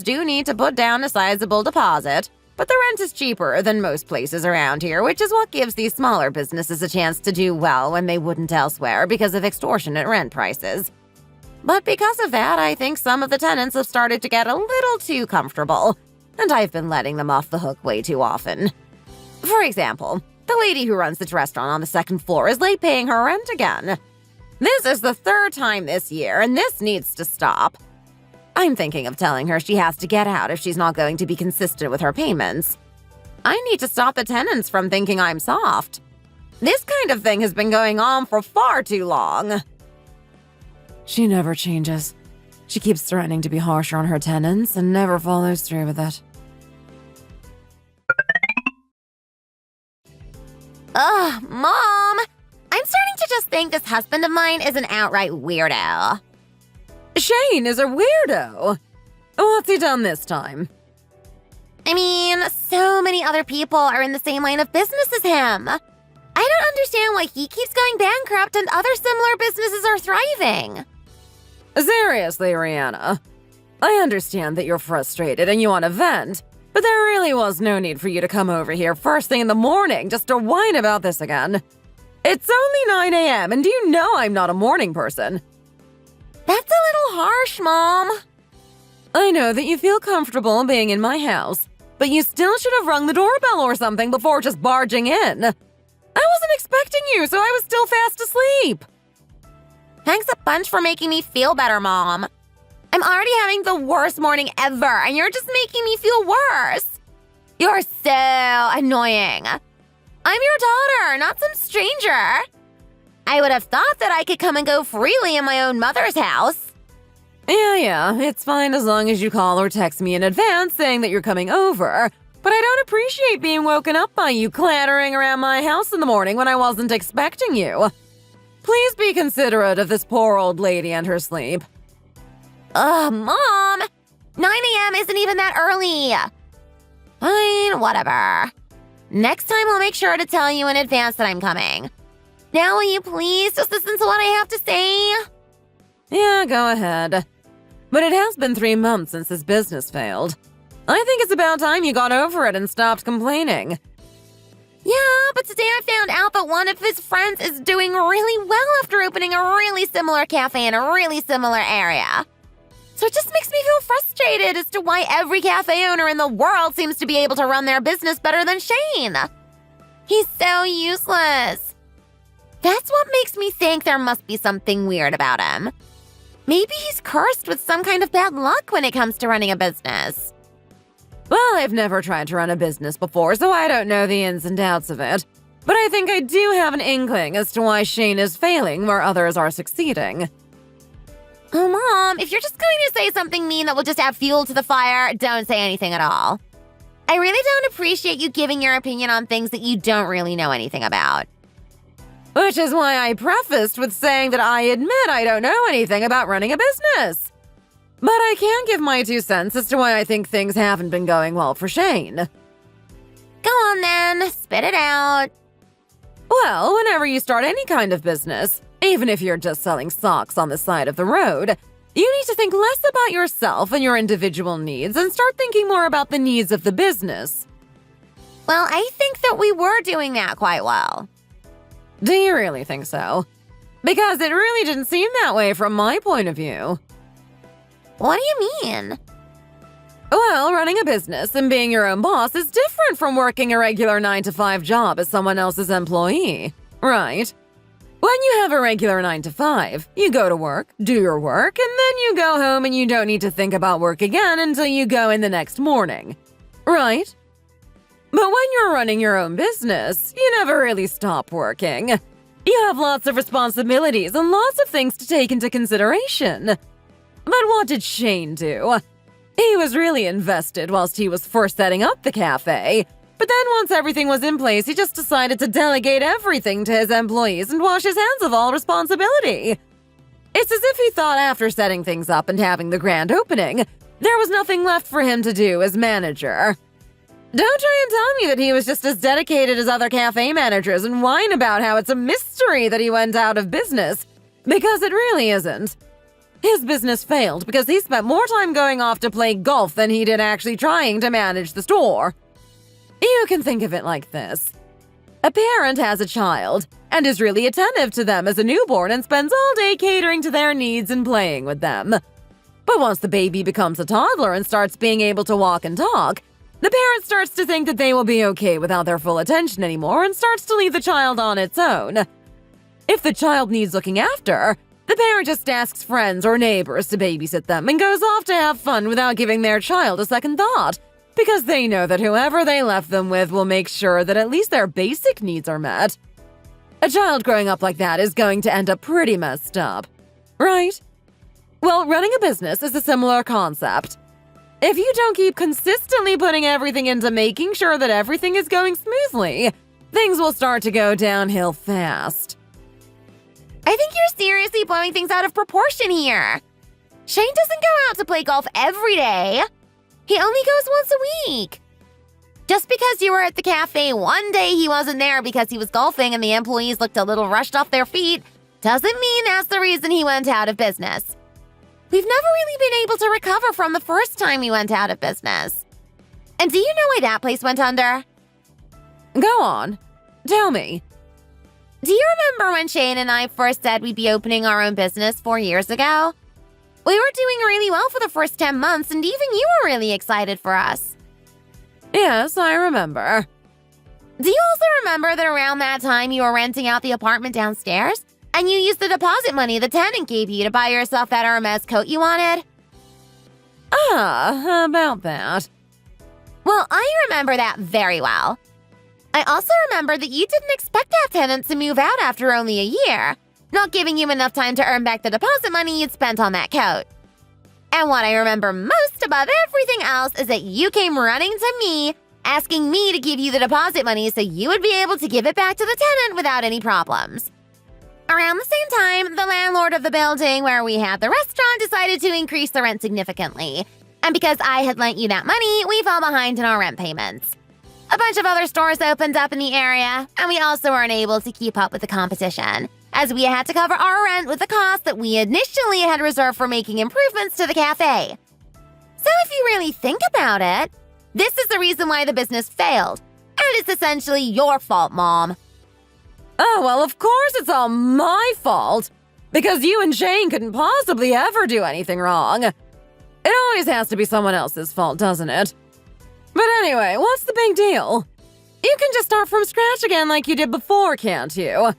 do need to put down a sizable deposit, but the rent is cheaper than most places around here, which is what gives these smaller businesses a chance to do well when they wouldn't elsewhere because of extortionate rent prices. But because of that, I think some of the tenants have started to get a little too comfortable, and I've been letting them off the hook way too often. For example, the lady who runs the restaurant on the second floor is late paying her rent again. This is the third time this year, and this needs to stop. I'm thinking of telling her she has to get out if she's not going to be consistent with her payments. I need to stop the tenants from thinking I'm soft. This kind of thing has been going on for far too long. She never changes. She keeps threatening to be harsher on her tenants and never follows through with it. Ugh, Mom! I'm starting to just think this husband of mine is an outright weirdo. Shane is a weirdo. What's he done this time? I mean, so many other people are in the same line of business as him. I don't understand why he keeps going bankrupt and other similar businesses are thriving. Seriously, Rihanna. I understand that you're frustrated and you want to vent, but there really was no need for you to come over here first thing in the morning just to whine about this again. It's only 9 a.m. and you know I'm not a morning person. That's a little harsh, Mom. I know that you feel comfortable being in my house, but you still should have rung the doorbell or something before just barging in. I wasn't expecting you, so I was still fast asleep. Thanks a bunch for making me feel better, Mom. I'm already having the worst morning ever, and you're just making me feel worse. You're so annoying. I'm your daughter, not some stranger. I would have thought that I could come and go freely in my own mother's house. Yeah, it's fine as long as you call or text me in advance saying that you're coming over. But I don't appreciate being woken up by you clattering around my house in the morning when I wasn't expecting you. Please be considerate of this poor old lady and her sleep. Ugh, Mom! 9 a.m. isn't even that early. Fine, whatever. Next time I'll make sure to tell you in advance that I'm coming. Now will you please just listen to what I have to say? Yeah, go ahead. But it has been 3 months since this business failed. I think it's about time you got over it and stopped complaining. Yeah, but today I found out that one of his friends is doing really well after opening a really similar cafe in a really similar area. So it just makes me feel frustrated as to why every cafe owner in the world seems to be able to run their business better than Shane. He's so useless. That's what makes me think there must be something weird about him. Maybe he's cursed with some kind of bad luck when it comes to running a business. Well, I've never tried to run a business before, so I don't know the ins and outs of it. But I think I do have an inkling as to why Shane is failing where others are succeeding. Oh, Mom, if you're just going to say something mean that will just add fuel to the fire, don't say anything at all. I really don't appreciate you giving your opinion on things that you don't really know anything about. Which is why I prefaced with saying that I admit I don't know anything about running a business. But I can give my 2 cents as to why I think things haven't been going well for Shane. Go on then, spit it out. Well, whenever you start any kind of business, even if you're just selling socks on the side of the road, you need to think less about yourself and your individual needs and start thinking more about the needs of the business. Well, I think that we were doing that quite well. Do you really think so? Because it really didn't seem that way from my point of view. What do you mean? Well, running a business and being your own boss is different from working a regular 9-to-5 job as someone else's employee, right? When you have a regular 9-to-5, you go to work, do your work, and then you go home and you don't need to think about work again until you go in the next morning, right? But when you're running your own business, you never really stop working. You have lots of responsibilities and lots of things to take into consideration. But what did Shane do? He was really invested whilst he was first setting up the cafe. But then once everything was in place, he just decided to delegate everything to his employees and wash his hands of all responsibility. It's as if he thought after setting things up and having the grand opening, there was nothing left for him to do as manager. Don't try and tell me that he was just as dedicated as other cafe managers and whine about how it's a mystery that he went out of business, because it really isn't. His business failed because he spent more time going off to play golf than he did actually trying to manage the store. You can think of it like this. A parent has a child and is really attentive to them as a newborn and spends all day catering to their needs and playing with them. But once the baby becomes a toddler and starts being able to walk and talk, the parent starts to think that they will be okay without their full attention anymore and starts to leave the child on its own. If the child needs looking after, the parent just asks friends or neighbors to babysit them and goes off to have fun without giving their child a second thought, because they know that whoever they left them with will make sure that at least their basic needs are met. A child growing up like that is going to end up pretty messed up, right? Well, running a business is a similar concept. If you don't keep consistently putting everything into making sure that everything is going smoothly, things will start to go downhill fast. I think you're seriously blowing things out of proportion here. Shane doesn't go out to play golf every day. He only goes once a week. Just because you were at the cafe one day he wasn't there because he was golfing and the employees looked a little rushed off their feet doesn't mean that's the reason he went out of business. We've never really been able to recover from the first time we went out of business. And do you know why that place went under? Go on. Tell me. Do you remember when Shane and I first said we'd be opening our own business 4 years ago? We were doing really well for the first 10 months, and even you were really excited for us. Yes, I remember. Do you also remember that around that time you were renting out the apartment downstairs? And you used the deposit money the tenant gave you to buy yourself that Hermes coat you wanted? About that. Well, I remember that very well. I also remember that you didn't expect that tenant to move out after only a year, not giving you enough time to earn back the deposit money you'd spent on that coat. And what I remember most above everything else is that you came running to me, asking me to give you the deposit money so you would be able to give it back to the tenant without any problems. Around the same time, the landlord of the building where we had the restaurant decided to increase the rent significantly. And because I had lent you that money, we fell behind in our rent payments. A bunch of other stores opened up in the area, and we also weren't able to keep up with the competition, as we had to cover our rent with the cost that we initially had reserved for making improvements to the cafe. So if you really think about it, this is the reason why the business failed, and it's essentially your fault, Mom. Oh, well, of course it's all my fault, because you and Shane couldn't possibly ever do anything wrong. It always has to be someone else's fault, doesn't it? But anyway, what's the big deal? You can just start from scratch again like you did before, can't you?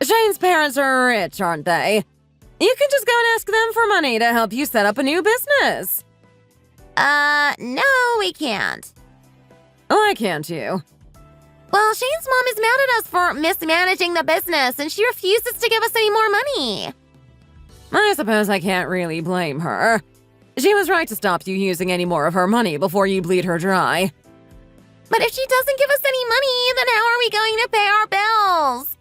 Shane's parents are rich, aren't they? You can just go and ask them for money to help you set up a new business. No, we can't. Why can't you? Well, Shane's mom is mad at us for mismanaging the business, and she refuses to give us any more money. I suppose I can't really blame her. She was right to stop you using any more of her money before you bleed her dry. But if she doesn't give us any money, then how are we going to pay our bills?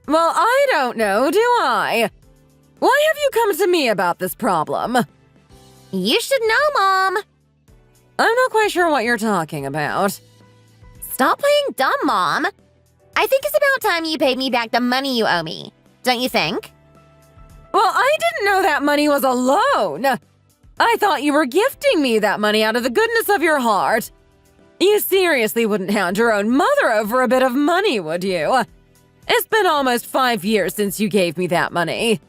Well, I don't know, do I? Why have you come to me about this problem? You should know, Mom. I'm not quite sure what you're talking about. Stop playing dumb, Mom. I think it's about time you paid me back the money you owe me. Don't you think? Well, I didn't know that money was a loan. I thought you were gifting me that money out of the goodness of your heart. You seriously wouldn't hand your own mother over a bit of money, would you? It's been almost 5 years since you gave me that money.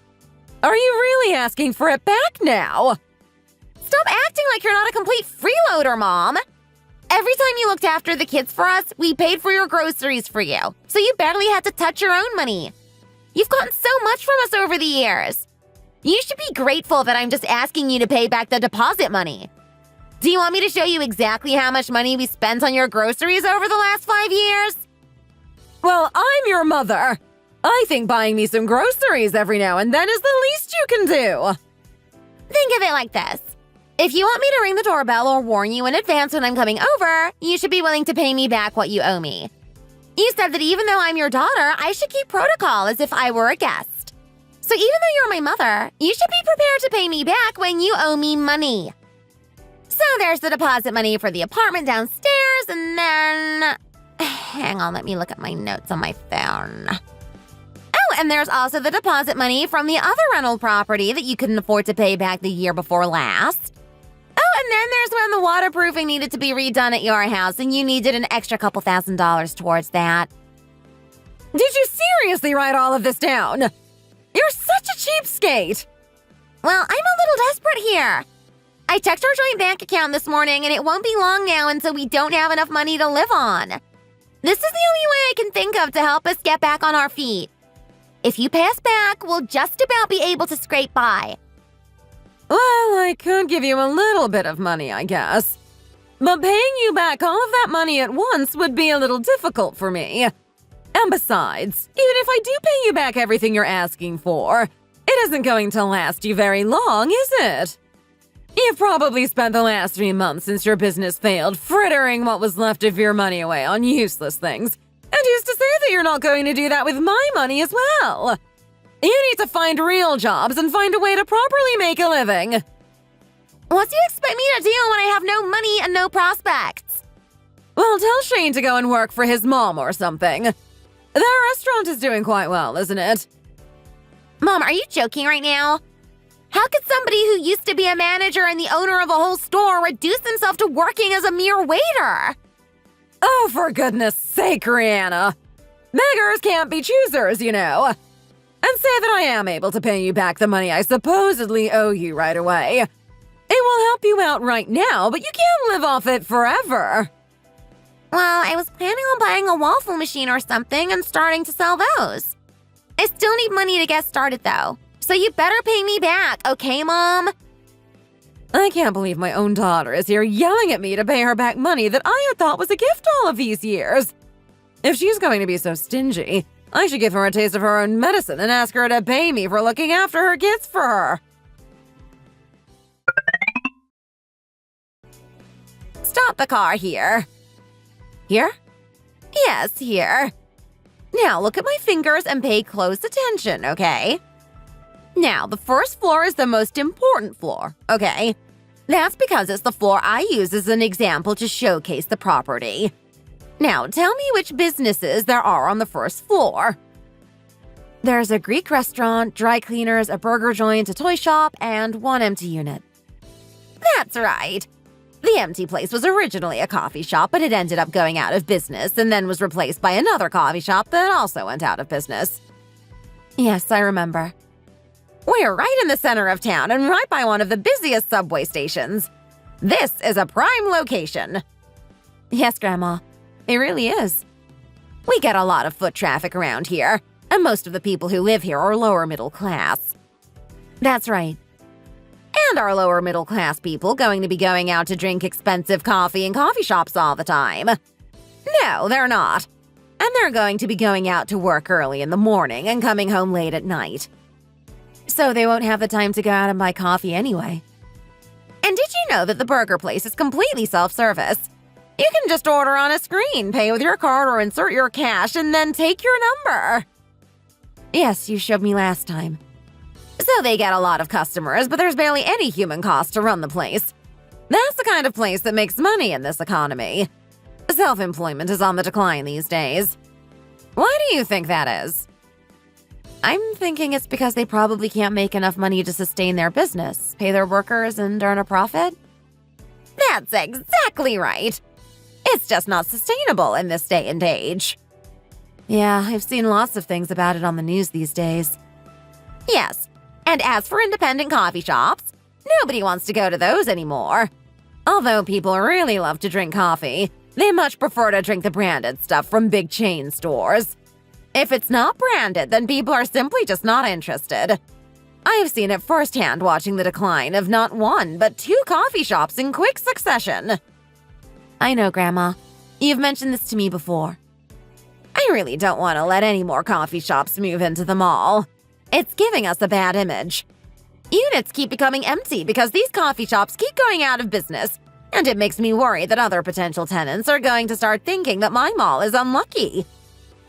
Are you really asking for it back now? Stop acting like you're not a complete freeloader, Mom. Every time you looked after the kids for us, we paid for your groceries for you, so you barely had to touch your own money. You've gotten so much from us over the years. You should be grateful that I'm just asking you to pay back the deposit money. Do you want me to show you exactly how much money we spent on your groceries over the last 5 years? Well, I'm your mother. I think buying me some groceries every now and then is the least you can do. Think of it like this. If you want me to ring the doorbell or warn you in advance when I'm coming over, you should be willing to pay me back what you owe me. You said that even though I'm your daughter, I should keep protocol as if I were a guest. So even though you're my mother, you should be prepared to pay me back when you owe me money. So there's the deposit money for the apartment downstairs, and then... Hang on, let me look at my notes on my phone. Oh, and there's also the deposit money from the other rental property that you couldn't afford to pay back the year before last. Oh, and then there's when the waterproofing needed to be redone at your house and you needed an extra couple $1,000s towards that. Did you seriously write all of this down? You're such a cheapskate! Well, I'm a little desperate here. I checked our joint bank account this morning and it won't be long now until we don't have enough money to live on. This is the only way I can think of to help us get back on our feet. If you pay us back, we'll just about be able to scrape by. Well, I could give you a little bit of money, I guess. But paying you back all of that money at once would be a little difficult for me. And besides, even if I do pay you back everything you're asking for, it isn't going to last you very long, is it? You've probably spent the last 3 months since your business failed frittering what was left of your money away on useless things, and used to say that you're not going to do that with my money as well. You need to find real jobs and find a way to properly make a living. What do you expect me to do when I have no money and no prospects? Well, tell Shane to go and work for his mom or something. Their restaurant is doing quite well, isn't it? Mom, are you joking right now? How could somebody who used to be a manager and the owner of a whole store reduce himself to working as a mere waiter? Oh, for goodness sake, Rihanna. Beggars can't be choosers, you know. And say that I am able to pay you back the money I supposedly owe you right away. It will help you out right now, but you can't live off it forever. Well, I was planning on buying a waffle machine or something and starting to sell those. I still need money to get started, though. So you better pay me back, okay, Mom? I can't believe my own daughter is here yelling at me to pay her back money that I had thought was a gift all of these years. If she's going to be so stingy, I should give her a taste of her own medicine and ask her to pay me for looking after her kids for her. Stop the car here. Here? Yes, here. Now look at my fingers and pay close attention, okay? Now, the first floor is the most important floor, okay? That's because it's the floor I use as an example to showcase the property. Now, tell me which businesses there are on the first floor. There's a Greek restaurant, dry cleaners, a burger joint, a toy shop, and one empty unit. That's right. The empty place was originally a coffee shop, but it ended up going out of business and then was replaced by another coffee shop that also went out of business. Yes, I remember. We're right in the center of town and right by one of the busiest subway stations. This is a prime location. Yes, Grandma. It really is. We get a lot of foot traffic around here, and most of the people who live here are lower middle class. That's right. And are lower middle class people going to be going out to drink expensive coffee in coffee shops all the time? No, they're not. And they're going to be going out to work early in the morning and coming home late at night. So they won't have the time to go out and buy coffee anyway. And did you know that the burger place is completely self-service? You can just order on a screen, pay with your card or insert your cash, and then take your number. Yes, you showed me last time. So they get a lot of customers, but there's barely any human cost to run the place. That's the kind of place that makes money in this economy. Self-employment is on the decline these days. Why do you think that is? I'm thinking it's because they probably can't make enough money to sustain their business, pay their workers, and earn a profit. That's exactly right. It's just not sustainable in this day and age. Yeah, I've seen lots of things about it on the news these days. Yes, and as for independent coffee shops, nobody wants to go to those anymore. Although people really love to drink coffee, they much prefer to drink the branded stuff from big chain stores. If it's not branded, then people are simply just not interested. I have seen it firsthand watching the decline of not one, but 2 coffee shops in quick succession. I know, Grandma. You've mentioned this to me before. I really don't want to let any more coffee shops move into the mall. It's giving us a bad image. Units keep becoming empty because these coffee shops keep going out of business, and it makes me worry that other potential tenants are going to start thinking that my mall is unlucky.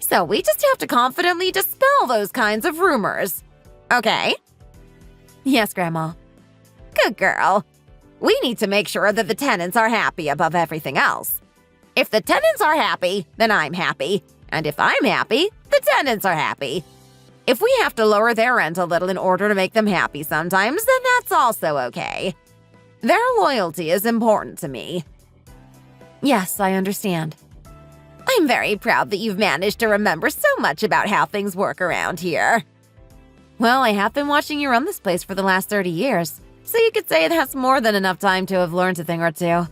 So we just have to confidently dispel those kinds of rumors. Okay? Yes, Grandma. Good girl. We need to make sure that the tenants are happy above everything else. If the tenants are happy, then I'm happy. And if I'm happy, the tenants are happy. If we have to lower their rent a little in order to make them happy sometimes, then that's also okay. Their loyalty is important to me. Yes, I understand. I'm very proud that you've managed to remember so much about how things work around here. Well, I have been watching you run this place for the last 30 years, so you could say that's more than enough time to have learned a thing or two.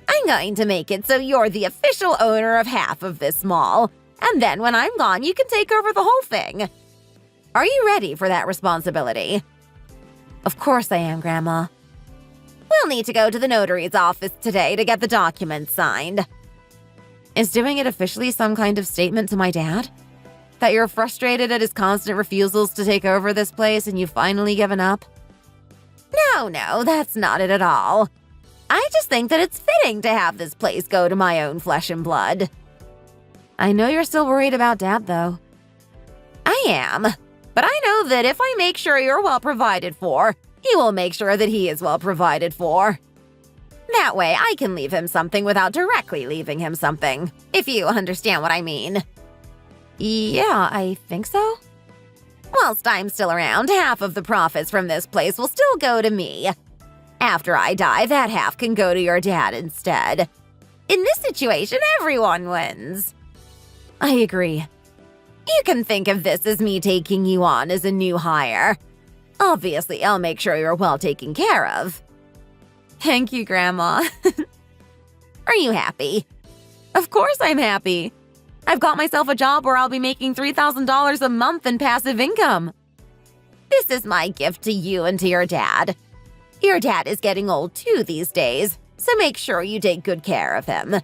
I'm going to make it so you're the official owner of half of this mall, and then when I'm gone, you can take over the whole thing. Are you ready for that responsibility? Of course I am, Grandma. We'll need to go to the notary's office today to get the documents signed. Is doing it officially some kind of statement to my dad? That you're frustrated at his constant refusals to take over this place and you've finally given up? No, that's not it at all. I just think that it's fitting to have this place go to my own flesh and blood. I know you're still worried about Dad, though. I am, but I know that if I make sure you're well provided for, he will make sure that he is well provided for. That way, I can leave him something without directly leaving him something, if you understand what I mean. Yeah, I think so. Whilst I'm still around, half of the profits from this place will still go to me. After I die, that half can go to your dad instead. In this situation, everyone wins. I agree. You can think of this as me taking you on as a new hire. Obviously, I'll make sure you're well taken care of. Thank you, Grandma. Are you happy? Of course I'm happy. I've got myself a job where I'll be making $3,000 a month in passive income. This is my gift to you and to your dad. Your dad is getting old too these days, so make sure you take good care of him.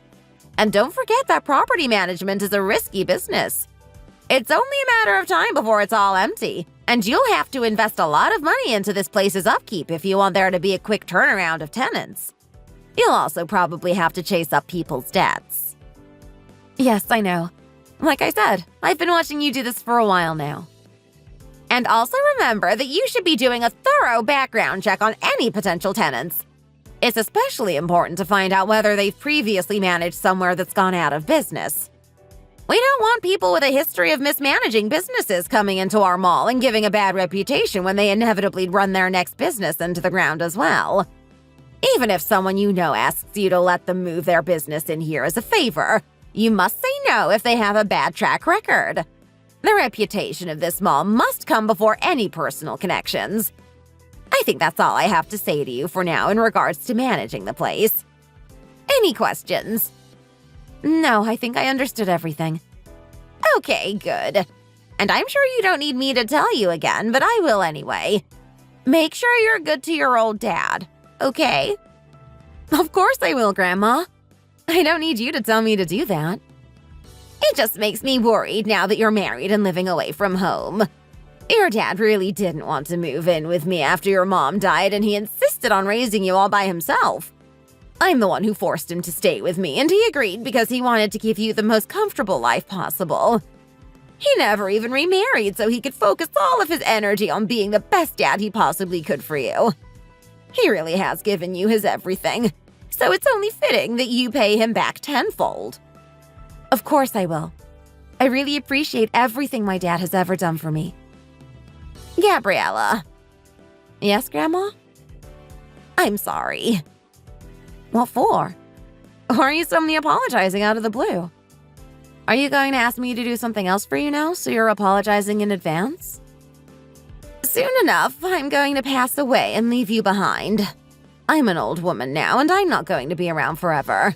And don't forget that property management is a risky business. It's only a matter of time before it's all empty, and you'll have to invest a lot of money into this place's upkeep if you want there to be a quick turnaround of tenants. You'll also probably have to chase up people's debts. Yes, I know. Like I said, I've been watching you do this for a while now. And also remember that you should be doing a thorough background check on any potential tenants. It's especially important to find out whether they've previously managed somewhere that's gone out of business. We don't want people with a history of mismanaging businesses coming into our mall and giving a bad reputation when they inevitably run their next business into the ground as well. Even if someone you know asks you to let them move their business in here as a favor, you must say no if they have a bad track record. The reputation of this mall must come before any personal connections. I think that's all I have to say to you for now in regards to managing the place. Any questions? No, I think I understood everything. Okay, good. And I'm sure you don't need me to tell you again, but I will anyway. Make sure you're good to your old dad, okay? Of course I will, Grandma. I don't need you to tell me to do that. It just makes me worried now that you're married and living away from home. Your dad really didn't want to move in with me after your mom died, and he insisted on raising you all by himself. I'm the one who forced him to stay with me, and he agreed because he wanted to give you the most comfortable life possible. He never even remarried so he could focus all of his energy on being the best dad he possibly could for you. He really has given you his everything, so it's only fitting that you pay him back tenfold. Of course I will. I really appreciate everything my dad has ever done for me. Gabriella. Yes, Grandma? I'm sorry. What for? Why are you suddenly apologizing out of the blue? Are you going to ask me to do something else for you now, so you're apologizing in advance? Soon enough, I'm going to pass away and leave you behind. I'm an old woman now, and I'm not going to be around forever.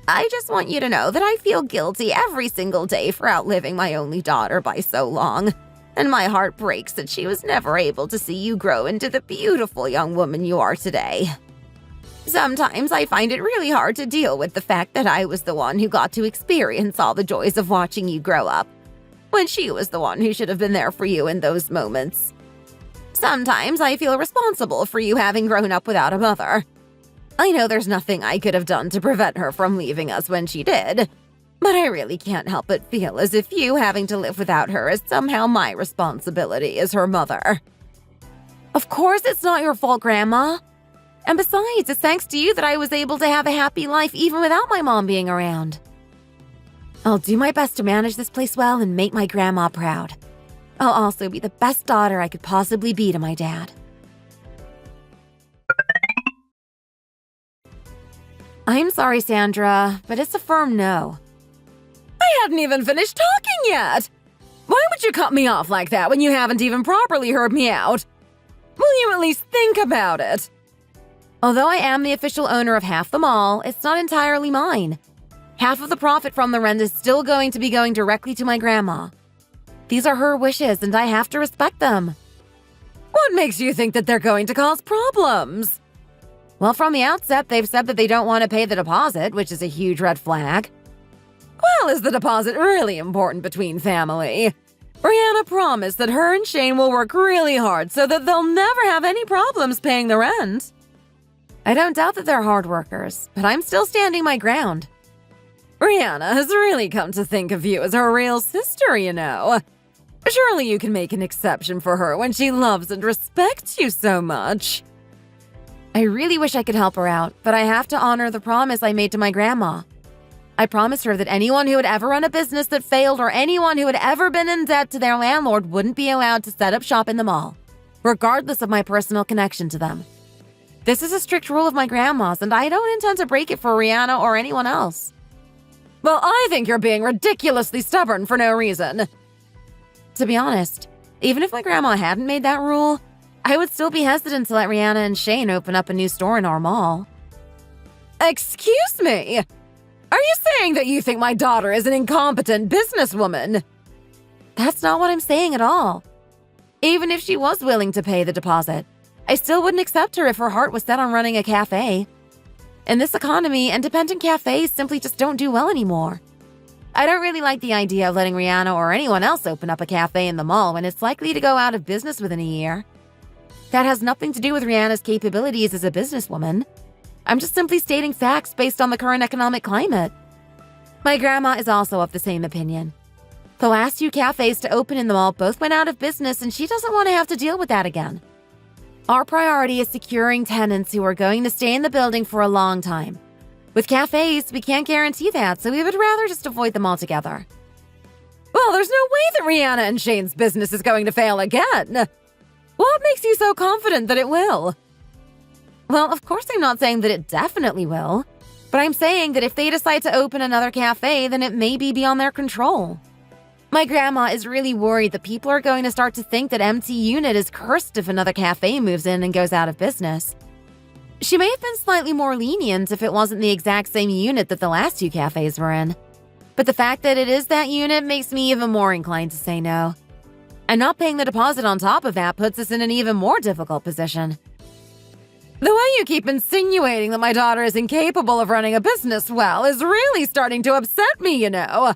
I just want you to know that I feel guilty every single day for outliving my only daughter by so long, and my heart breaks that she was never able to see you grow into the beautiful young woman you are today. Sometimes I find it really hard to deal with the fact that I was the one who got to experience all the joys of watching you grow up, when she was the one who should have been there for you in those moments. Sometimes I feel responsible for you having grown up without a mother. I know there's nothing I could have done to prevent her from leaving us when she did, but I really can't help but feel as if you having to live without her is somehow my responsibility as her mother. Of course it's not your fault, Grandma. And besides, it's thanks to you that I was able to have a happy life even without my mom being around. I'll do my best to manage this place well and make my grandma proud. I'll also be the best daughter I could possibly be to my dad. I'm sorry, Sandra, but it's a firm no. I hadn't even finished talking yet! Why would you cut me off like that when you haven't even properly heard me out? Will you at least think about it? Although I am the official owner of half the mall, it's not entirely mine. Half of the profit from the rent is still going to be going directly to my grandma. These are her wishes, and I have to respect them. What makes you think that they're going to cause problems? Well, from the outset, they've said that they don't want to pay the deposit, which is a huge red flag. Well, is the deposit really important between family? Brianna promised that her and Shane will work really hard so that they'll never have any problems paying the rent. I don't doubt that they're hard workers, but I'm still standing my ground. Brianna has really come to think of you as her real sister, you know. Surely you can make an exception for her when she loves and respects you so much. I really wish I could help her out, but I have to honor the promise I made to my grandma. I promised her that anyone who had ever run a business that failed or anyone who had ever been in debt to their landlord wouldn't be allowed to set up shop in the mall, regardless of my personal connection to them. This is a strict rule of my grandma's, and I don't intend to break it for Rihanna or anyone else. Well, I think you're being ridiculously stubborn for no reason. To be honest, even if my grandma hadn't made that rule, I would still be hesitant to let Rihanna and Shane open up a new store in our mall. Excuse me? Are you saying that you think my daughter is an incompetent businesswoman? That's not what I'm saying at all. Even if she was willing to pay the deposit, I still wouldn't accept her if her heart was set on running a cafe. In this economy, independent cafes simply just don't do well anymore. I don't really like the idea of letting Rihanna or anyone else open up a cafe in the mall when it's likely to go out of business within a year. That has nothing to do with Rihanna's capabilities as a businesswoman. I'm just simply stating facts based on the current economic climate. My grandma is also of the same opinion. The last 2 cafes to open in the mall both went out of business, and she doesn't want to have to deal with that again. Our priority is securing tenants who are going to stay in the building for a long time. With cafes, we can't guarantee that, so we would rather just avoid them altogether. Well, there's no way that Rihanna and Shane's business is going to fail again. What makes you so confident that it will? Well, of course I'm not saying that it definitely will, but I'm saying that if they decide to open another cafe, then it may be beyond their control. My grandma is really worried that people are going to start to think that MT Unit is cursed if another cafe moves in and goes out of business. She may have been slightly more lenient if it wasn't the exact same unit that the last 2 cafes were in, but the fact that it is that unit makes me even more inclined to say no. And not paying the deposit on top of that puts us in an even more difficult position. The way you keep insinuating that my daughter is incapable of running a business well is really starting to upset me, you know.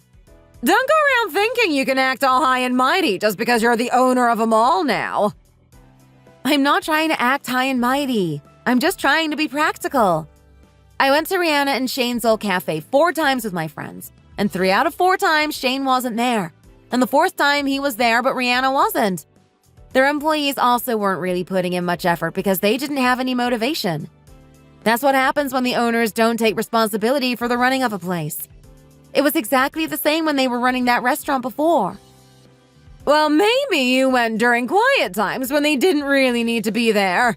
Don't go around thinking you can act all high and mighty just because you're the owner of a mall now. I'm not trying to act high and mighty. I'm just trying to be practical. I went to Rihanna and Shane's old cafe 4 times with my friends, and 3 out of 4 times Shane wasn't there. And the 4th time he was there, but Rihanna wasn't. Their employees also weren't really putting in much effort because they didn't have any motivation. That's what happens when the owners don't take responsibility for the running of a place. It was exactly the same when they were running that restaurant before. Well, maybe you went during quiet times when they didn't really need to be there.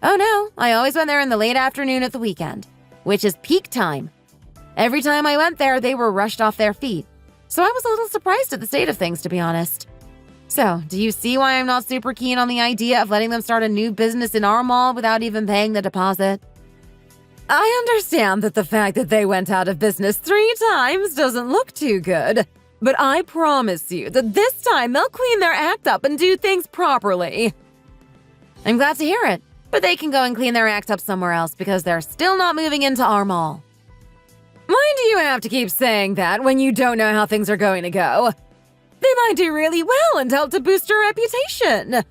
Oh no, I always went there in the late afternoon at the weekend, which is peak time. Every time I went there, they were rushed off their feet. So I was a little surprised at the state of things, to be honest. So, do you see why I'm not super keen on the idea of letting them start a new business in our mall without even paying the deposit? I understand that the fact that they went out of business 3 times doesn't look too good, but I promise you that this time they'll clean their act up and do things properly. I'm glad to hear it, but they can go and clean their act up somewhere else because they're still not moving into our mall. Why do you have to keep saying that when you don't know how things are going to go? They might do really well and help to boost your reputation.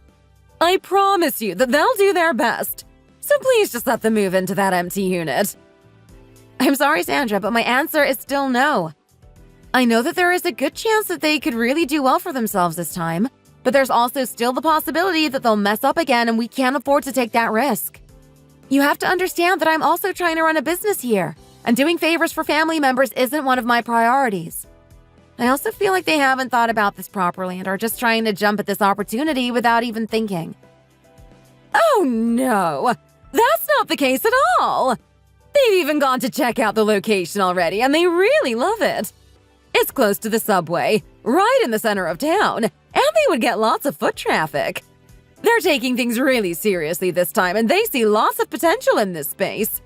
I promise you that they'll do their best. So please just let them move into that empty unit. I'm sorry, Sandra, but my answer is still no. I know that there is a good chance that they could really do well for themselves this time, but there's also still the possibility that they'll mess up again and we can't afford to take that risk. You have to understand that I'm also trying to run a business here, and doing favors for family members isn't one of my priorities. I also feel like they haven't thought about this properly and are just trying to jump at this opportunity without even thinking. Oh no, that's not the case at all. They've even gone to check out the location already, and they really love it. It's close to the subway, right in the center of town, and they would get lots of foot traffic. They're taking things really seriously this time, and they see lots of potential in this space.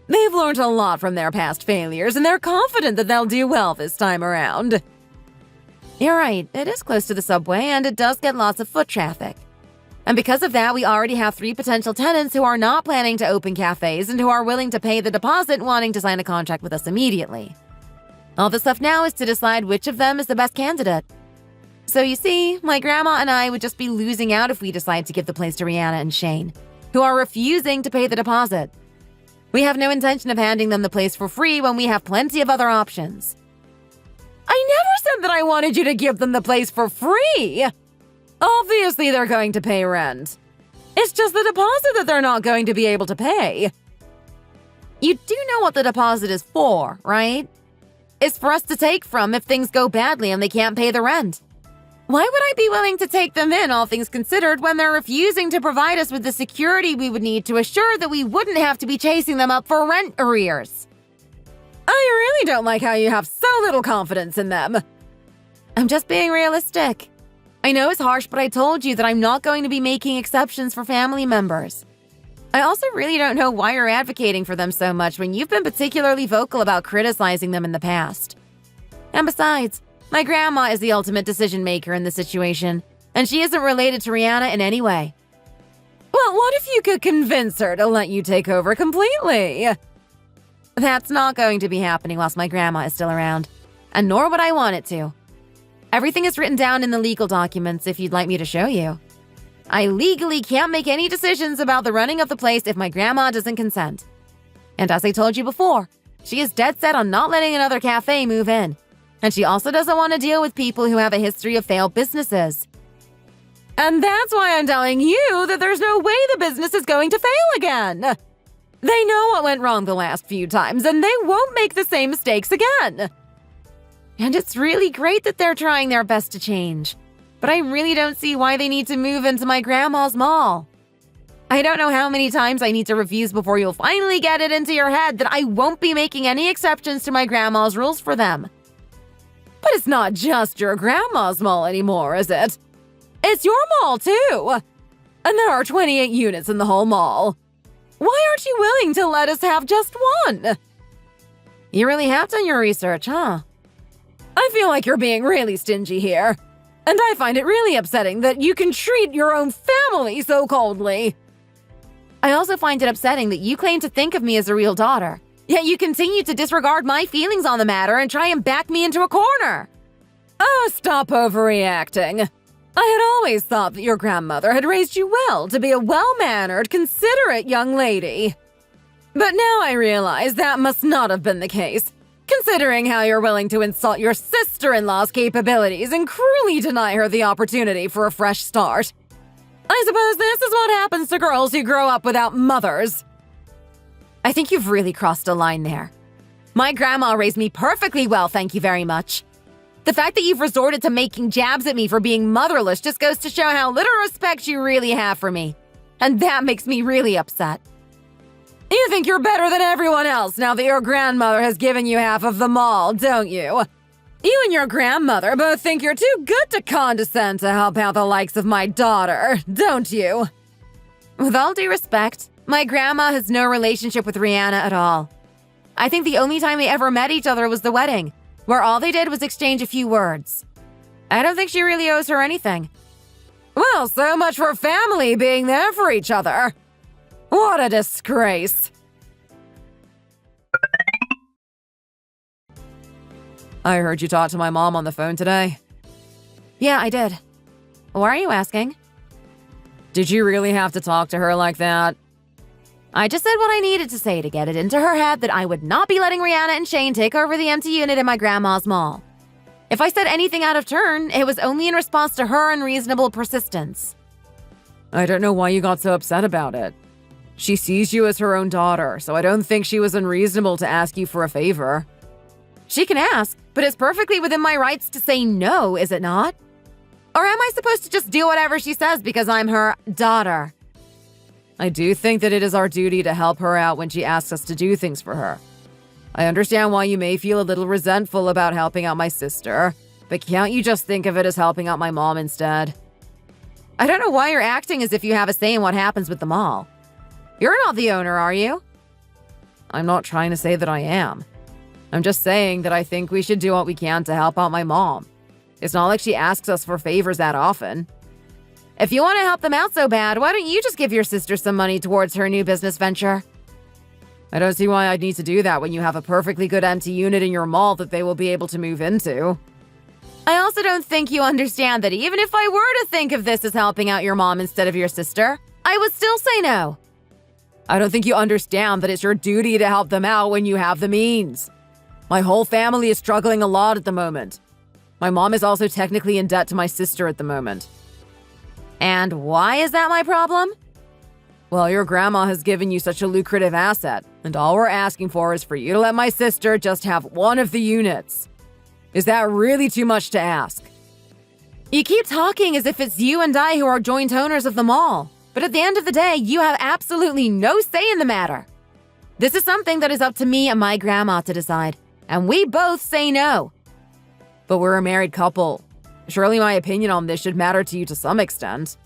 They've learned a lot from their past failures, and they're confident that they'll do well this time around. You're right, it is close to the subway, and it does get lots of foot traffic. And because of that, we already have 3 potential tenants who are not planning to open cafes and who are willing to pay the deposit wanting to sign a contract with us immediately. All that's left now is to decide which of them is the best candidate. So you see, my grandma and I would just be losing out if we decide to give the place to Rihanna and Shane, who are refusing to pay the deposit. We have no intention of handing them the place for free when we have plenty of other options. I never said that I wanted you to give them the place for free! Obviously, they're going to pay rent. It's just the deposit that they're not going to be able to pay. You do know what the deposit is for, right? It's for us to take from if things go badly and they can't pay the rent. Why would I be willing to take them in, all things considered, when they're refusing to provide us with the security we would need to assure that we wouldn't have to be chasing them up for rent arrears? I really don't like how you have so little confidence in them. I'm just being realistic. I know it's harsh, but I told you that I'm not going to be making exceptions for family members. I also really don't know why you're advocating for them so much when you've been particularly vocal about criticizing them in the past. And besides, my grandma is the ultimate decision maker in the situation, and she isn't related to Rihanna in any way. Well, what if you could convince her to let you take over completely? That's not going to be happening whilst my grandma is still around, and nor would I want it to. Everything is written down in the legal documents if you'd like me to show you. I legally can't make any decisions about the running of the place if my grandma doesn't consent. And as I told you before, she is dead set on not letting another cafe move in. And she also doesn't want to deal with people who have a history of failed businesses. And that's why I'm telling you that there's no way the business is going to fail again. They know what went wrong the last few times, and they won't make the same mistakes again. And it's really great that they're trying their best to change. But I really don't see why they need to move into my grandma's mall. I don't know how many times I need to refuse before you'll finally get it into your head that I won't be making any exceptions to my grandma's rules for them. But it's not just your grandma's mall anymore, is it? It's your mall, too. And there are 28 units in the whole mall. Why aren't you willing to let us have just one? You really have done your research, huh? I feel like you're being really stingy here. And I find it really upsetting that you can treat your own family so coldly. I also find it upsetting that you claim to think of me as a real daughter, yet you continue to disregard my feelings on the matter and try and back me into a corner. Oh, stop overreacting. I had always thought that your grandmother had raised you well to be a well-mannered, considerate young lady. But now I realize that must not have been the case, considering how you're willing to insult your sister-in-law's capabilities and cruelly deny her the opportunity for a fresh start. I suppose this is what happens to girls who grow up without mothers. I think you've really crossed a line there. My grandma raised me perfectly well, thank you very much. The fact that you've resorted to making jabs at me for being motherless just goes to show how little respect you really have for me. And that makes me really upset. You think you're better than everyone else now that your grandmother has given you half of the mall, don't you? You and your grandmother both think you're too good to condescend to help out the likes of my daughter, don't you? With all due respect, my grandma has no relationship with Rihanna at all. I think the only time they ever met each other was the wedding, where all they did was exchange a few words. I don't think she really owes her anything. Well, so much for family being there for each other. What a disgrace. I heard you talk to my mom on the phone today. Yeah, I did. Why are you asking? Did you really have to talk to her like that? I just said what I needed to say to get it into her head that I would not be letting Rihanna and Shane take over the empty unit in my grandma's mall. If I said anything out of turn, it was only in response to her unreasonable persistence. I don't know why you got so upset about it. She sees you as her own daughter, so I don't think she was unreasonable to ask you for a favor. She can ask, but it's perfectly within my rights to say no, is it not? Or am I supposed to just do whatever she says because I'm her daughter? I do think that it is our duty to help her out when she asks us to do things for her. I understand why you may feel a little resentful about helping out my sister, but can't you just think of it as helping out my mom instead? I don't know why you're acting as if you have a say in what happens with the mall. You're not the owner, are you? I'm not trying to say that I am. I'm just saying that I think we should do what we can to help out my mom. It's not like she asks us for favors that often. If you want to help them out so bad, why don't you just give your sister some money towards her new business venture? I don't see why I'd need to do that when you have a perfectly good empty unit in your mall that they will be able to move into. I also don't think you understand that even if I were to think of this as helping out your mom instead of your sister, I would still say no. I don't think you understand that it's your duty to help them out when you have the means. My whole family is struggling a lot at the moment. My mom is also technically in debt to my sister at the moment. And why is that my problem? Well, your grandma has given you such a lucrative asset, and all we're asking for is for you to let my sister just have one of the units. Is that really too much to ask? You keep talking as if it's you and I who are joint owners of the mall, but at the end of the day, you have absolutely no say in the matter. This is something that is up to me and my grandma to decide, and we both say no. But we're a married couple. Surely my opinion on this should matter to you to some extent.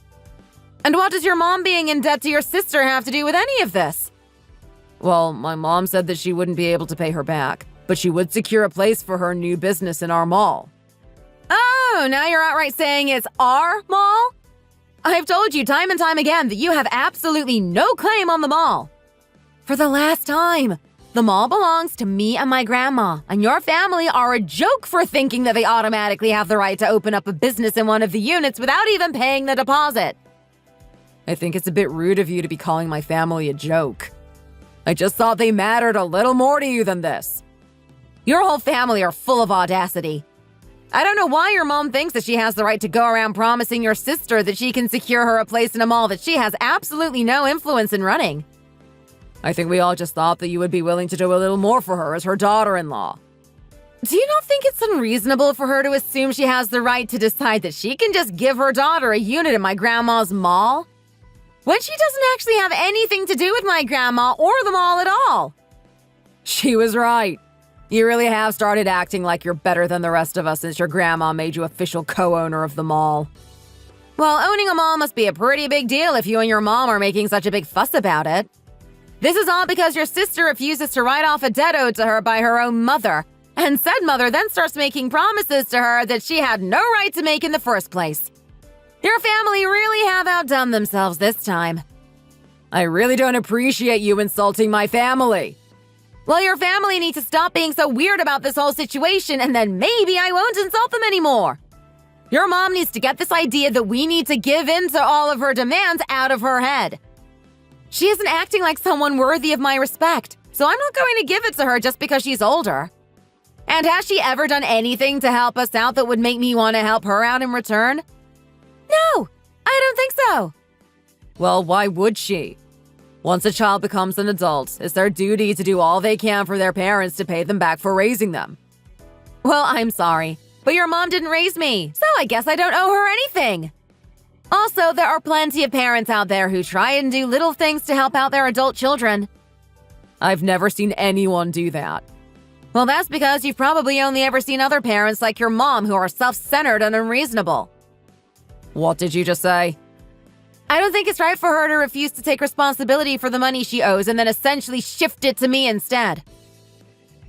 And what does your mom being in debt to your sister have to do with any of this? Well, my mom said that she wouldn't be able to pay her back, but she would secure a place for her new business in our mall. Oh, now you're outright saying it's our mall? I've told you time and time again that you have absolutely no claim on the mall. For the last time, the mall belongs to me and my grandma, and your family are a joke for thinking that they automatically have the right to open up a business in one of the units without even paying the deposit. I think it's a bit rude of you to be calling my family a joke. I just thought they mattered a little more to you than this. Your whole family are full of audacity. I don't know why your mom thinks that she has the right to go around promising your sister that she can secure her a place in a mall that she has absolutely no influence in running. I think we all just thought that you would be willing to do a little more for her as her daughter-in-law. Do you not think it's unreasonable for her to assume she has the right to decide that she can just give her daughter a unit in my grandma's mall? When she doesn't actually have anything to do with my grandma or the mall at all. She was right. You really have started acting like you're better than the rest of us since your grandma made you official co-owner of the mall. Well, owning a mall must be a pretty big deal if you and your mom are making such a big fuss about it. This is all because your sister refuses to write off a debt owed to her by her own mother, and said mother then starts making promises to her that she had no right to make in the first place. Your family really have outdone themselves this time. I really don't appreciate you insulting my family. Well, your family needs to stop being so weird about this whole situation, and then maybe I won't insult them anymore. Your mom needs to get this idea that we need to give in to all of her demands out of her head. She isn't acting like someone worthy of my respect, so I'm not going to give it to her just because she's older. And has she ever done anything to help us out that would make me want to help her out in return? No, I don't think so. Well, why would she? Once a child becomes an adult, it's their duty to do all they can for their parents to pay them back for raising them. Well, I'm sorry, but your mom didn't raise me, so I guess I don't owe her anything. Also, there are plenty of parents out there who try and do little things to help out their adult children. I've never seen anyone do that. Well, that's because you've probably only ever seen other parents like your mom who are self-centered and unreasonable. What did you just say? I don't think it's right for her to refuse to take responsibility for the money she owes and then essentially shift it to me instead.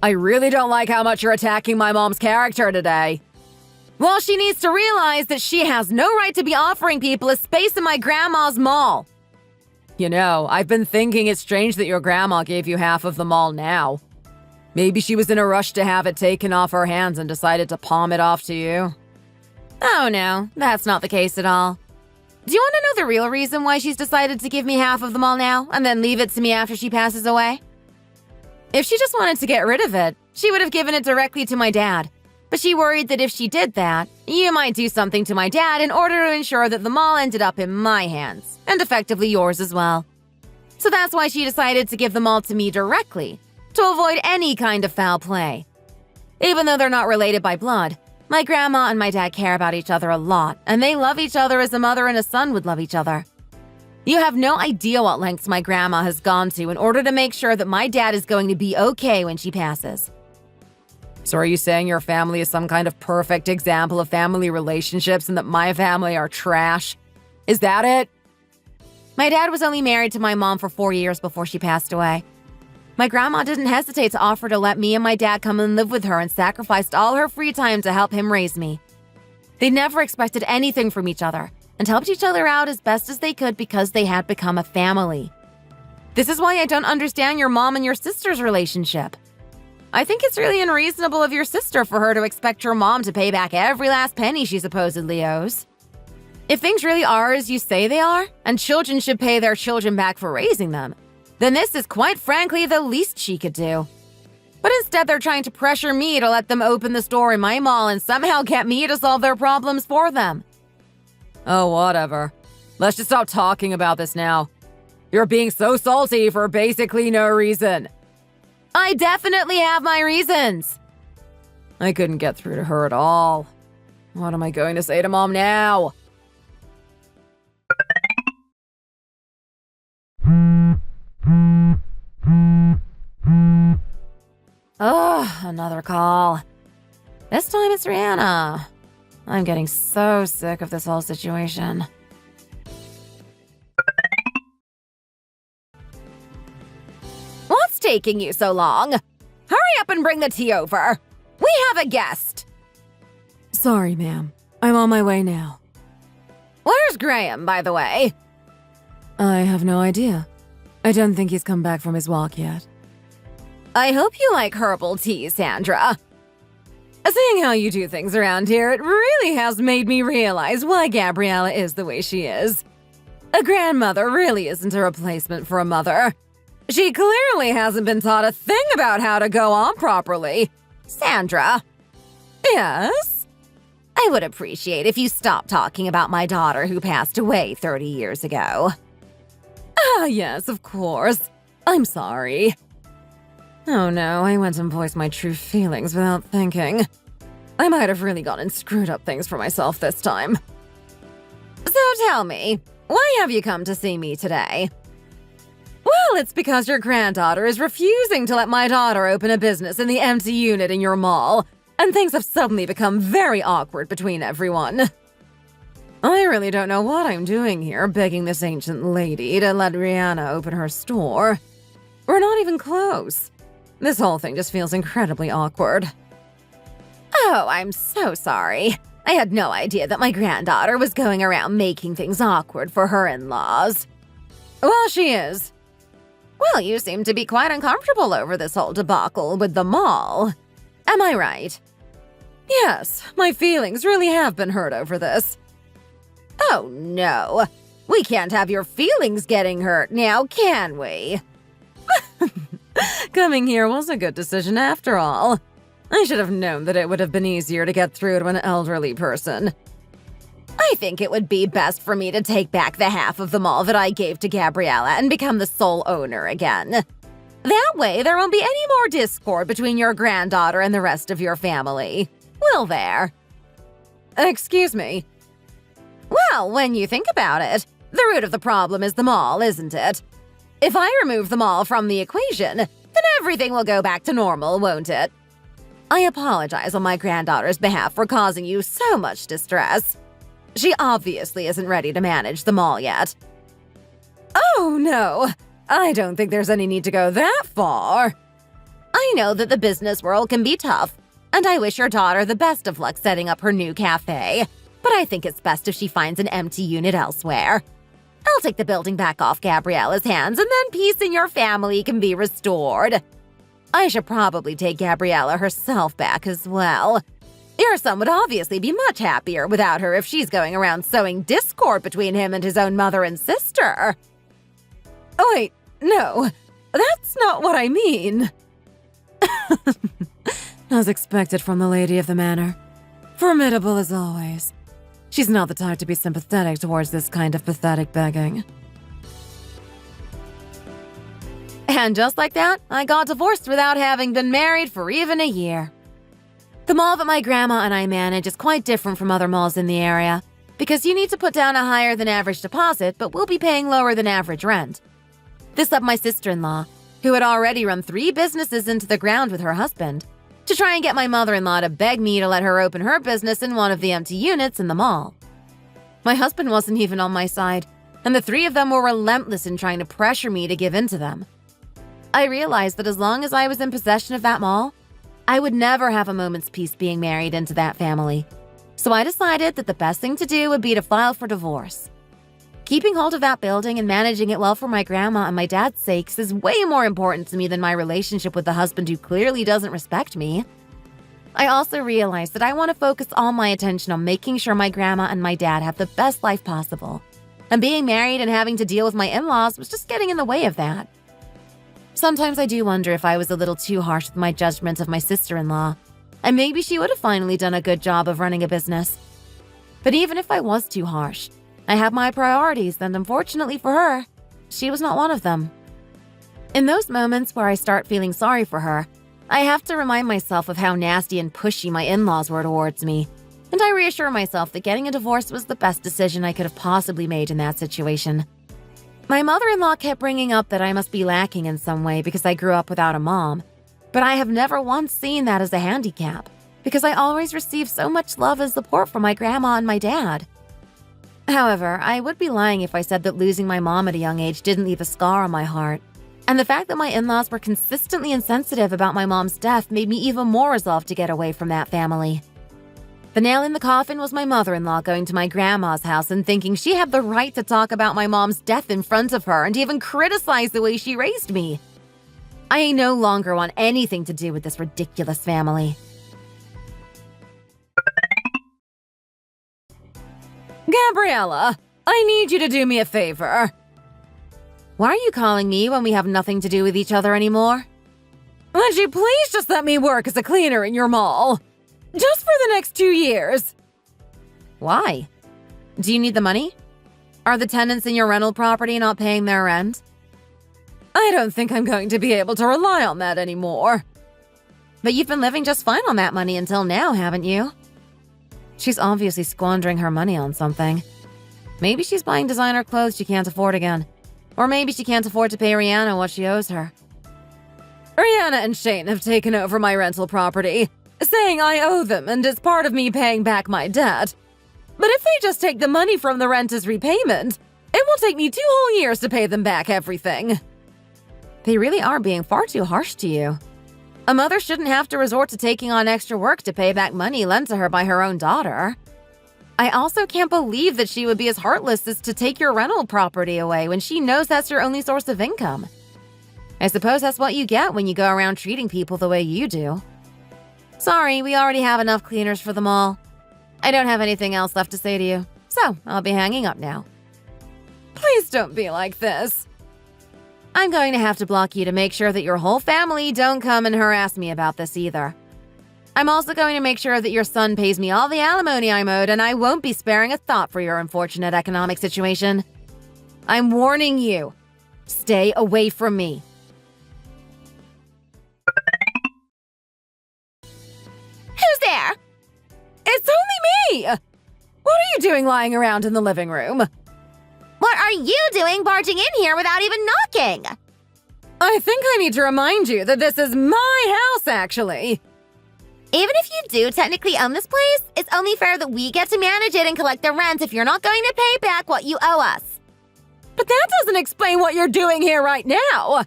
I really don't like how much you're attacking my mom's character today. Well, she needs to realize that she has no right to be offering people a space in my grandma's mall. You know, I've been thinking it's strange that your grandma gave you half of the mall now. Maybe she was in a rush to have it taken off her hands and decided to palm it off to you. Oh no, that's not the case at all. Do you want to know the real reason why she's decided to give me half of the mall now and then leave it to me after she passes away? If she just wanted to get rid of it, she would have given it directly to my dad. But she worried that if she did that, you might do something to my dad in order to ensure that the mall ended up in my hands, and effectively yours as well. So that's why she decided to give the mall to me directly, to avoid any kind of foul play. Even though they're not related by blood, my grandma and my dad care about each other a lot, and they love each other as a mother and a son would love each other. You have no idea what lengths my grandma has gone to in order to make sure that my dad is going to be okay when she passes. So are you saying your family is some kind of perfect example of family relationships and that my family are trash? Is that it? My dad was only married to my mom for 4 years before she passed away. My grandma didn't hesitate to offer to let me and my dad come and live with her and sacrificed all her free time to help him raise me. They never expected anything from each other and helped each other out as best as they could because they had become a family. This is why I don't understand your mom and your sister's relationship. I think it's really unreasonable of your sister for her to expect your mom to pay back every last penny she supposedly owes. If things really are as you say they are, and children should pay their children back for raising them, then this is quite frankly the least she could do. But instead they're trying to pressure me to let them open the store in my mall and somehow get me to solve their problems for them. Oh, whatever. Let's just stop talking about this now. You're being so salty for basically no reason. I definitely have my reasons. I couldn't get through to her at all. What am I going to say to Mom now? Ugh, another call. This time it's Rihanna. I'm getting so sick of this whole situation. What's taking you so long? Hurry up and bring the tea over. We have a guest. Sorry, ma'am. I'm on my way now. Where's Graham, by the way? I have no idea. I don't think he's come back from his walk yet. I hope you like herbal tea, Sandra. Seeing how you do things around here, it really has made me realize why Gabriella is the way she is. A grandmother really isn't a replacement for a mother. She clearly hasn't been taught a thing about how to go on properly. Sandra? Yes? I would appreciate if you stopped talking about my daughter who passed away 30 years ago. Ah, yes, of course. I'm sorry. Oh no, I went and voiced my true feelings without thinking. I might have really gone and screwed up things for myself this time. So tell me, why have you come to see me today? Well, it's because your granddaughter is refusing to let my daughter open a business in the empty unit in your mall, and things have suddenly become very awkward between everyone. I really don't know what I'm doing here, begging this ancient lady to let Rihanna open her store. We're not even close. This whole thing just feels incredibly awkward. Oh, I'm so sorry. I had no idea that my granddaughter was going around making things awkward for her in-laws. Well, she is. Well, you seem to be quite uncomfortable over this whole debacle with the mall. Am I right? Yes, my feelings really have been hurt over this. Oh, no. We can't have your feelings getting hurt now, can we? Coming here was a good decision after all. I should have known that it would have been easier to get through to an elderly person. I think it would be best for me to take back the half of the mall that I gave to Gabriella and become the sole owner again. That way, there won't be any more discord between your granddaughter and the rest of your family. Will there? Excuse me? Well, when you think about it, the root of the problem is the mall, isn't it? If I remove the mall from the equation, then everything will go back to normal, won't it? I apologize on my granddaughter's behalf for causing you so much distress. She obviously isn't ready to manage the mall yet. Oh, no. I don't think there's any need to go that far. I know that the business world can be tough, and I wish your daughter the best of luck setting up her new cafe, but I think it's best if she finds an empty unit elsewhere. I'll take the building back off Gabriella's hands, and then peace in your family can be restored. I should probably take Gabriella herself back as well. Your son would obviously be much happier without her if she's going around sowing discord between him and his own mother and sister. Oh, wait, no, that's not what I mean. As expected from the lady of the manor. Formidable as always. She's not the type to be sympathetic towards this kind of pathetic begging. And just like that, I got divorced without having been married for even a year. The mall that my grandma and I manage is quite different from other malls in the area, because you need to put down a higher than average deposit, but we'll be paying lower than average rent. This led my sister-in-law, who had already run 3 businesses into the ground with her husband, to try and get my mother-in-law to beg me to let her open her business in one of the empty units in the mall. My husband wasn't even on my side, and the 3 of them were relentless in trying to pressure me to give in to them. I realized that as long as I was in possession of that mall, I would never have a moment's peace being married into that family. So I decided that the best thing to do would be to file for divorce. Keeping hold of that building and managing it well for my grandma and my dad's sakes is way more important to me than my relationship with the husband who clearly doesn't respect me. I also realized that I want to focus all my attention on making sure my grandma and my dad have the best life possible. And being married and having to deal with my in-laws was just getting in the way of that. Sometimes I do wonder if I was a little too harsh with my judgment of my sister-in-law, and maybe she would have finally done a good job of running a business. But even if I was too harsh, I have my priorities, and unfortunately for her, she was not one of them. In those moments where I start feeling sorry for her, I have to remind myself of how nasty and pushy my in-laws were towards me, and I reassure myself that getting a divorce was the best decision I could have possibly made in that situation. My mother-in-law kept bringing up that I must be lacking in some way because I grew up without a mom, but I have never once seen that as a handicap, because I always received so much love and support from my grandma and my dad. However, I would be lying if I said that losing my mom at a young age didn't leave a scar on my heart, and the fact that my in-laws were consistently insensitive about my mom's death made me even more resolved to get away from that family. The nail in the coffin was my mother-in-law going to my grandma's house and thinking she had the right to talk about my mom's death in front of her and even criticize the way she raised me. I no longer want anything to do with this ridiculous family. Gabriella, I need you to do me a favor. Why are you calling me when we have nothing to do with each other anymore? Would you please just let me work as a cleaner in your mall? Just for the next 2 years. Why? Do you need the money? Are the tenants in your rental property not paying their rent? I don't think I'm going to be able to rely on that anymore. But you've been living just fine on that money until now, haven't you? She's obviously squandering her money on something. Maybe she's buying designer clothes she can't afford again. Or maybe she can't afford to pay Rihanna what she owes her. Rihanna and Shane have taken over my rental property, saying I owe them and it's part of me paying back my debt. But if they just take the money from the rent as repayment, it will take me 2 whole years to pay them back everything. They really are being far too harsh to you. A mother shouldn't have to resort to taking on extra work to pay back money lent to her by her own daughter. I also can't believe that she would be as heartless as to take your rental property away when she knows that's your only source of income. I suppose that's what you get when you go around treating people the way you do. Sorry, we already have enough cleaners for them all. I don't have anything else left to say to you, so I'll be hanging up now. Please don't be like this. I'm going to have to block you to make sure that your whole family don't come and harass me about this either. I'm also going to make sure that your son pays me all the alimony I'm owed, and I won't be sparing a thought for your unfortunate economic situation. I'm warning you. Stay away from me. Who's there? It's only me! What are you doing lying around in the living room? What are you doing barging in here without even knocking? I think I need to remind you that this is my house, actually. Even if you do technically own this place, it's only fair that we get to manage it and collect the rent if you're not going to pay back what you owe us. But that doesn't explain what you're doing here right now.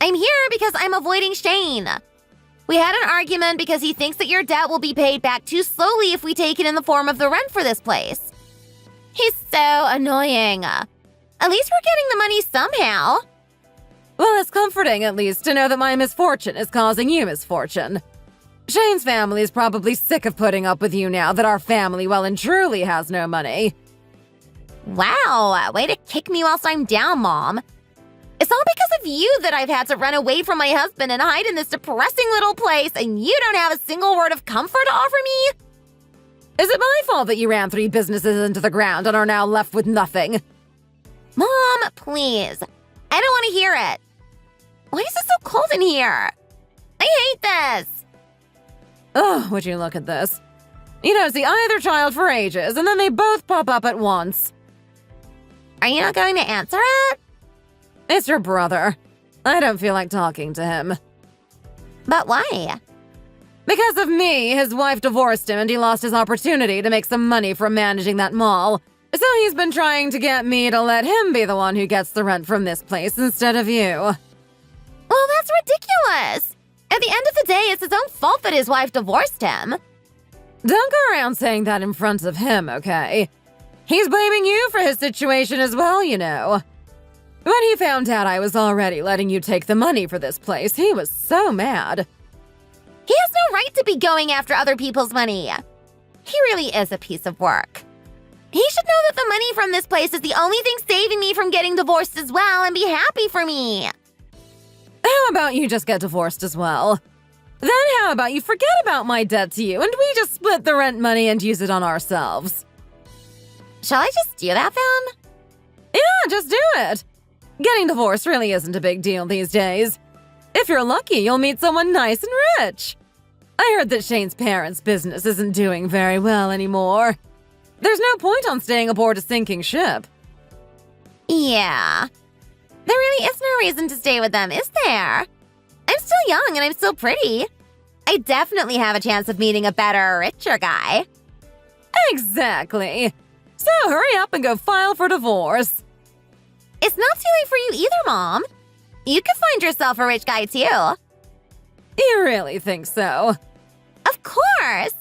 I'm here because I'm avoiding Shane. We had an argument because he thinks that your debt will be paid back too slowly if we take it in the form of the rent for this place. He's so annoying. At least we're getting the money somehow. Well, it's comforting, at least, to know that my misfortune is causing you misfortune. Shane's family is probably sick of putting up with you now that our family well and truly has no money. Wow, way to kick me whilst I'm down, Mom. It's all because of you that I've had to run away from my husband and hide in this depressing little place, and you don't have a single word of comfort to offer me? Is it my fault that you ran 3 businesses into the ground and are now left with nothing? Mom, please. I don't want to hear it. Why is it so cold in here? I hate this. Oh, would you look at this? You don't see either child for ages, and then they both pop up at once. Are you not going to answer it? It's your brother. I don't feel like talking to him. But why? Because of me, his wife divorced him and he lost his opportunity to make some money from managing that mall. So he's been trying to get me to let him be the one who gets the rent from this place instead of you. Well, that's ridiculous. At the end of the day, it's his own fault that his wife divorced him. Don't go around saying that in front of him, okay? He's blaming you for his situation as well, you know. When he found out I was already letting you take the money for this place, he was so mad. He has no right to be going after other people's money. He really is a piece of work. He should know that the money from this place is the only thing saving me from getting divorced as well and be happy for me. How about you just get divorced as well? Then how about you forget about my debt to you and we just split the rent money and use it on ourselves? Shall I just do that then? Yeah, just do it. Getting divorced really isn't a big deal these days. If you're lucky, you'll meet someone nice and rich. I heard that Shane's parents' business isn't doing very well anymore. There's no point on staying aboard a sinking ship. Yeah. There really is no reason to stay with them, is there? I'm still young and I'm still pretty. I definitely have a chance of meeting a better, richer guy. Exactly. So hurry up and go file for divorce. It's not too late for you either, Mom. You could find yourself a rich guy, too. You really think so? Of course!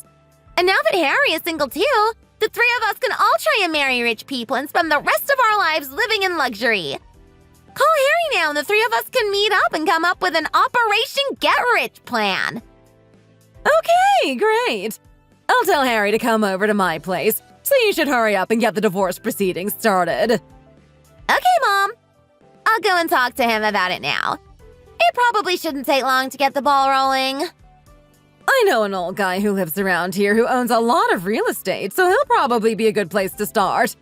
And now that Harry is single, too, the three of us can all try and marry rich people and spend the rest of our lives living in luxury. Call Harry now and the three of us can meet up and come up with an Operation Get Rich plan. Okay, great. I'll tell Harry to come over to my place, so you should hurry up and get the divorce proceedings started. Okay, Mom. I'll go and talk to him about it now. It probably shouldn't take long to get the ball rolling. I know an old guy who lives around here who owns a lot of real estate, so he'll probably be a good place to start.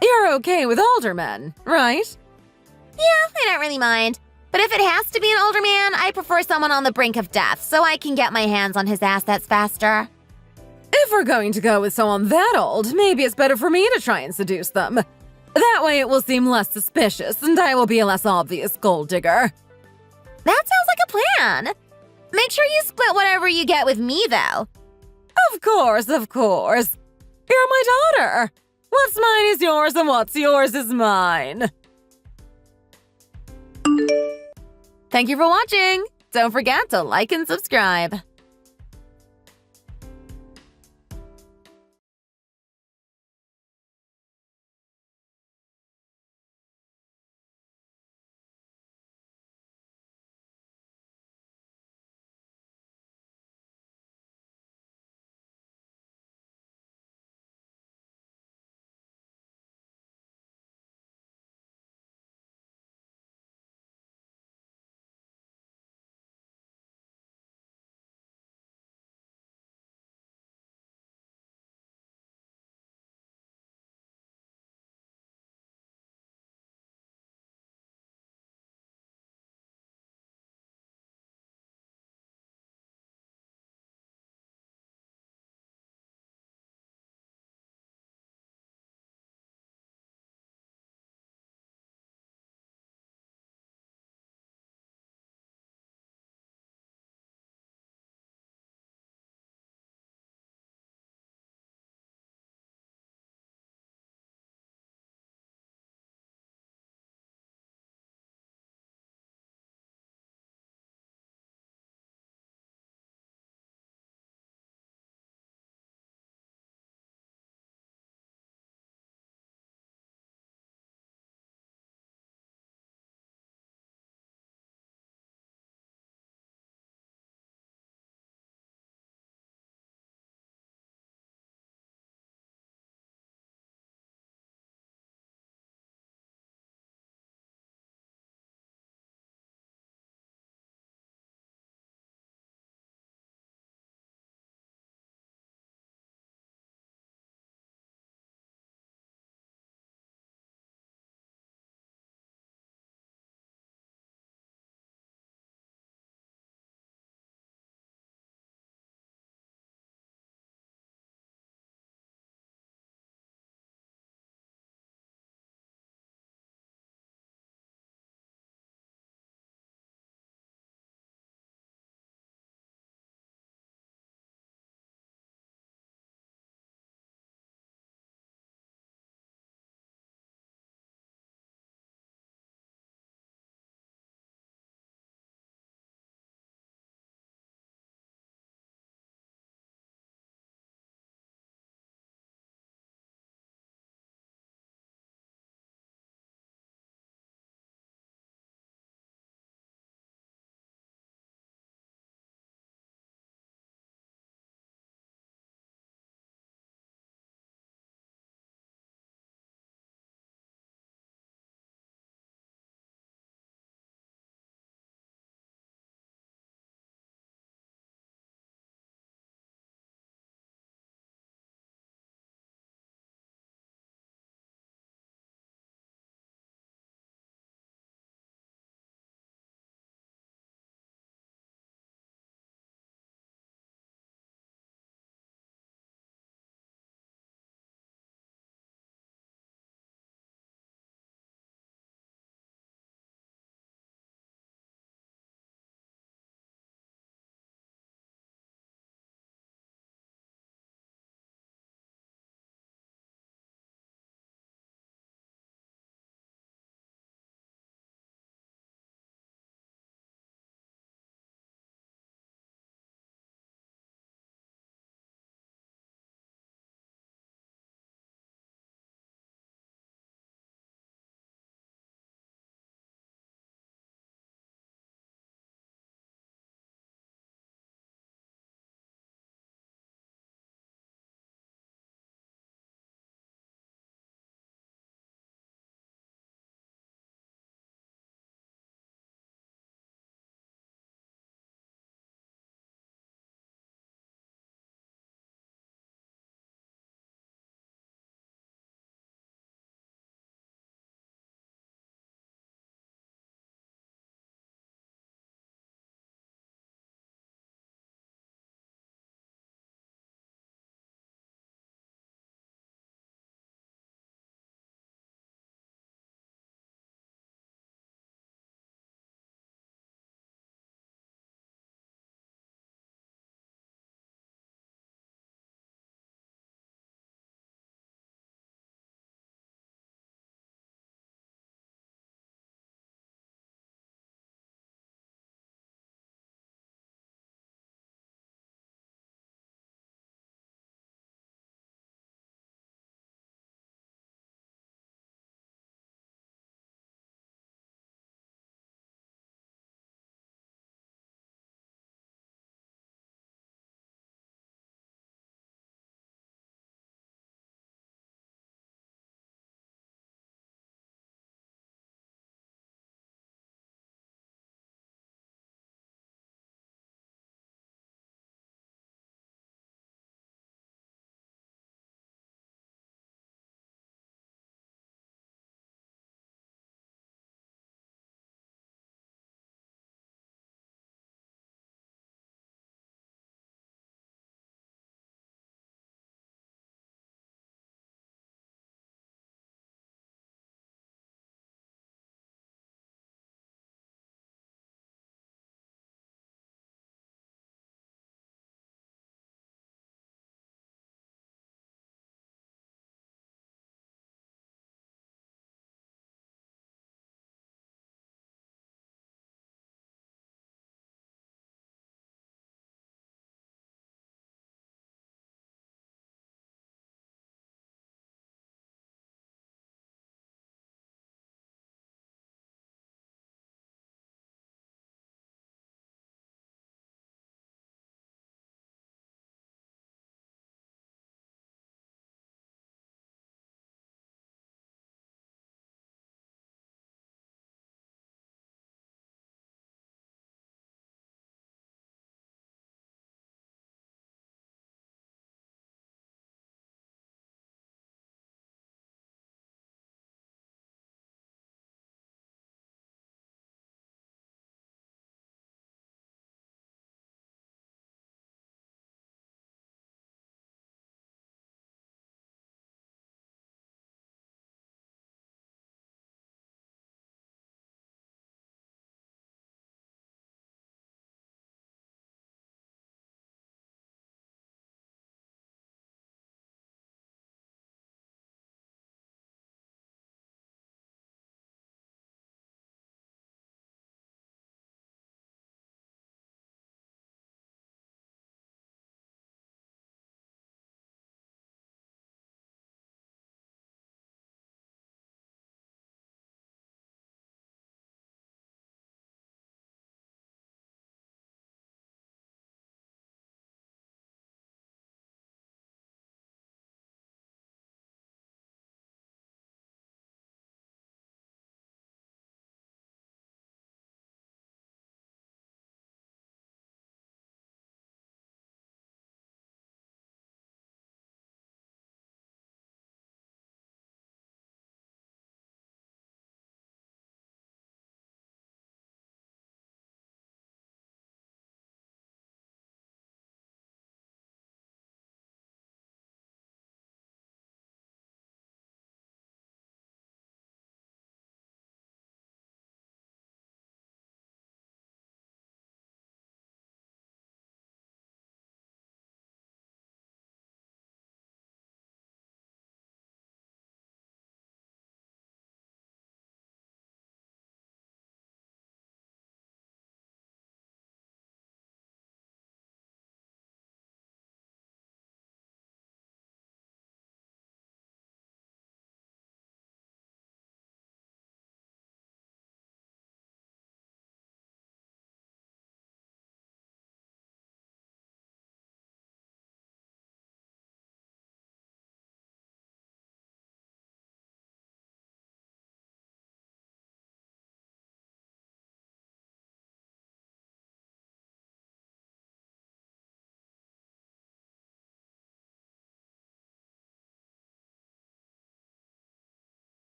You're okay with older men, right? Yeah, I don't really mind. But if it has to be an older man, I prefer someone on the brink of death so I can get my hands on his assets faster. If we're going to go with someone that old, maybe it's better for me to try and seduce them. That way it will seem less suspicious and I will be a less obvious gold digger. That sounds like a plan. Make sure you split whatever you get with me, though. Of course, of course. You're my daughter. What's mine is yours and what's yours is mine. Thank you for watching. Don't forget to like and subscribe.